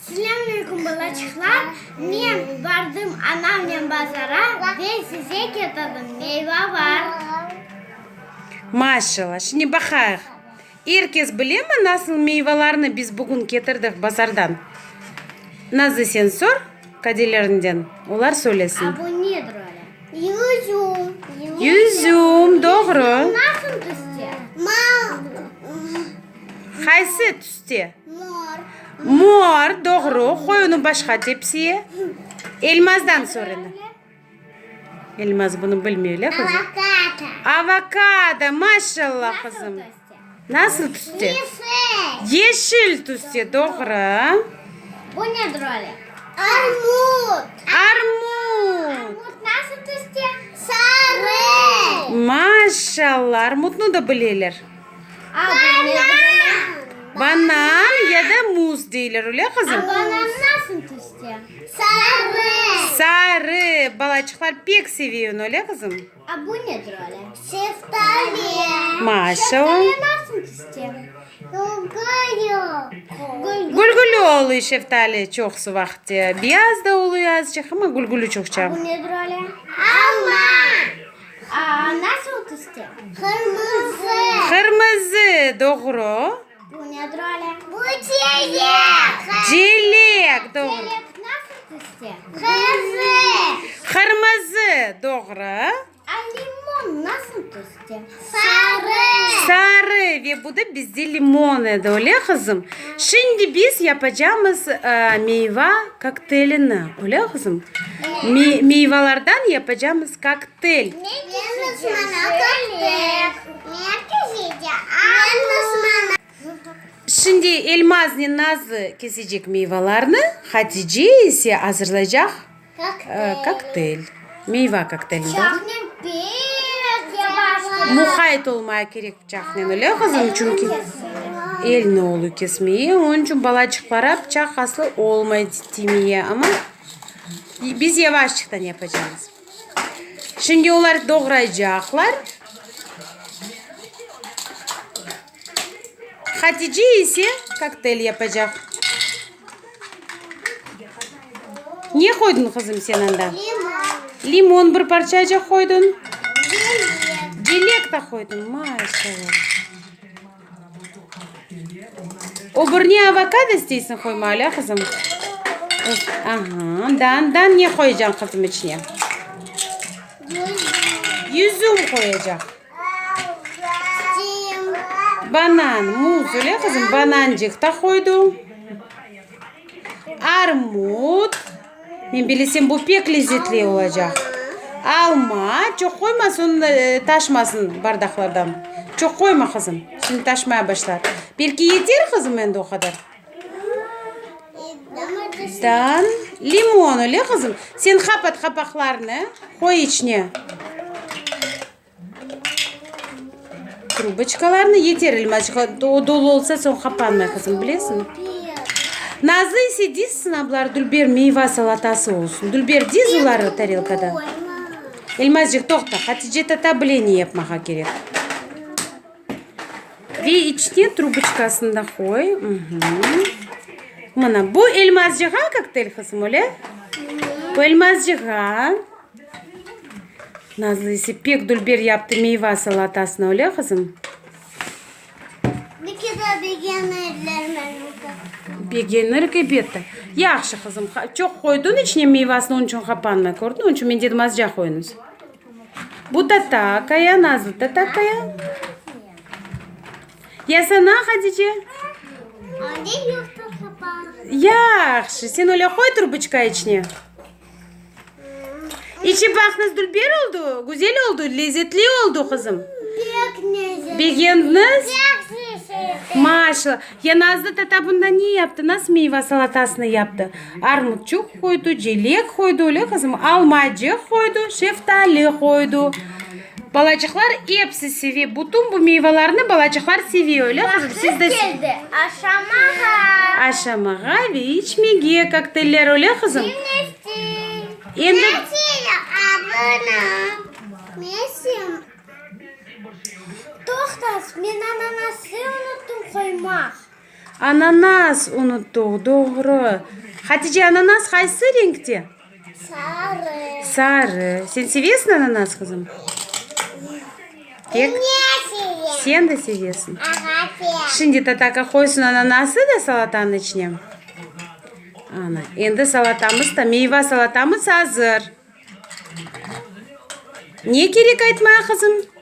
Selamünaleyküm balacıklar. Ben vardım anamla pazara ve size getirdim meyve var. Maşallah. Şimdi bakar. Herkes biliyor mu nasıl meyvelerini biz bugün getirdik pazardan? Nazlı sen sor kadelerinden. Onlar söylesin. Bu nedir öyle? Yüzüm. Yüzüm doğru. Nasıl tüstü? Haysi tüstü? Mor. Mor doğru. Koy onu başka tepsiye. Elmazdan sorun. Elmaz bunu bilmiyor la kızım. Avokado. Avokado maşallah kızım. Nasıl tüstü? Yeşil tüstü doğru. Bu nedir öyle? Armut. Armut. Armut nasıl tüstü? Sarı. Maşallah armutunu da bilirler. Bu nedir öyle? Banan ya da muz değiller öyle kızım. Banan nasıl tüstü? Sarı. Sarı balacıklar pek seviyor öyle kızım. Bu nedir öyle? Şeftali. Maşallah. Şeftali nasıl tüstü? Gülgülü oluyor şeftali çok su vakti. Beyaz da oluyor azıcık ama gülgülü çok çok. Bu nedir öyle? Alma. Nasıl tüstü? Kırmızı. Kırmızı doğru. Bu nedir öyle? Bu çilek. Çilek doğru. Çilek nasıl tüstü? Kırmızı. Kırmızı doğru. Limon nasıl tüstü? Sarı. Sarı ve bu da bizde limon öyle kızım. Şimdi biz yapacağımız meyve kokteylini öyle kızım. Meyvelerden yapacağımız kokteyl. Şimdi Elmaz'ın Nazlı kesecek meyvelerini, Hatice ise hazırlayacak kokteyl. Meyve kokteylinde. Çahnem pek yavaş. Muhayet olmaya gerek bıçakla öyle kızım çünkü el ne oluyor kesmeye. Onun için balacıklara bıçak aslı olmayı demeye ama biz yavaşçıktan yapacağız. Şimdi onları doğrayacaklar. Hatice ise kokteyl yapacak. Ne koydun kızım sen anda? Limon. Limon bir parçacık koydun. Dilek de koydun maşallah. O bir avokado istiyorsun koymalı kızım. Aha, dan ne koyacaksın kızım içine? Yüzüm koyacak. Banan, muz öyle kızım banancık da koydum. Armut. Ben bilirsin bu pek lezzetli olacak. Alma çok koymasın taşmasın bardaklardan. Çok koyma kızım. Şimdi taşmaya başlar. Belki yeter kızım bende o kadar. Dan limon öyle kızım. Sen kapat kapaklarını. Koy içine. Trubочkalarını yeter elmacık. O dolu olsa son kapanma kızım biliyorsun. Nazlı ise diz sınavlar Dülber meyve salatası olsun. Dülber diz uları tarelkada. Elmazcık tokta. Hatice tatableni yapmaya gerek. Ve içine trubочkasını koy. Mana bu elmazcığa kokteyl kızım öyle. Bu elmazcığa. Nazlı ise pek Dülber yaptı meyve salatasını öyle kızım. Ne kadar beğenirler Beğenir kıybetti. Yaxşı kızım. Çok koydun içine meyvasını onun için kapanma gördün. Onun için ben dedim azıcık koyunuz. Bu tatakaya, Nazlı tatakaya. Ya sana Hatice? Anne yoktu kapağı. Yaxşı. Sen öyle koy trubочka içine. İçi bakınız Dülber oldu. Güzel oldu. Lezzetli oldu kızım. Pek nezir. Beğendiniz? Pek Maşallah. Ya Nazlı tata bunda ne yaptı? Nasıl meyve salatasını yaptı? Armutçuk koydu, çilek koydu öyle kızım. Almacık koydu, şeftali koydu. Balacıklar hepsi seviyor. Bütün bu meyvelerini balacıklar seviyor öyle kızım. Siz de geldi. Aşamağa. aşamağa ve içmeye kokteyller öyle kızım. Endi abone. Mesim. Toxtas, men ananası unuttum koymak. Ananas unuttuk, doğru. Hatice ananas qaysı renkte? Sarı. Sarı. Sen seviyorsun ananas kızım? Pek. Sen de seviyorsun. Şimdi tataka koysun ananası da salatanın içine. Ana, endi salatamız da meyve salatamız hazır. Ne gerek aytmaya kızım?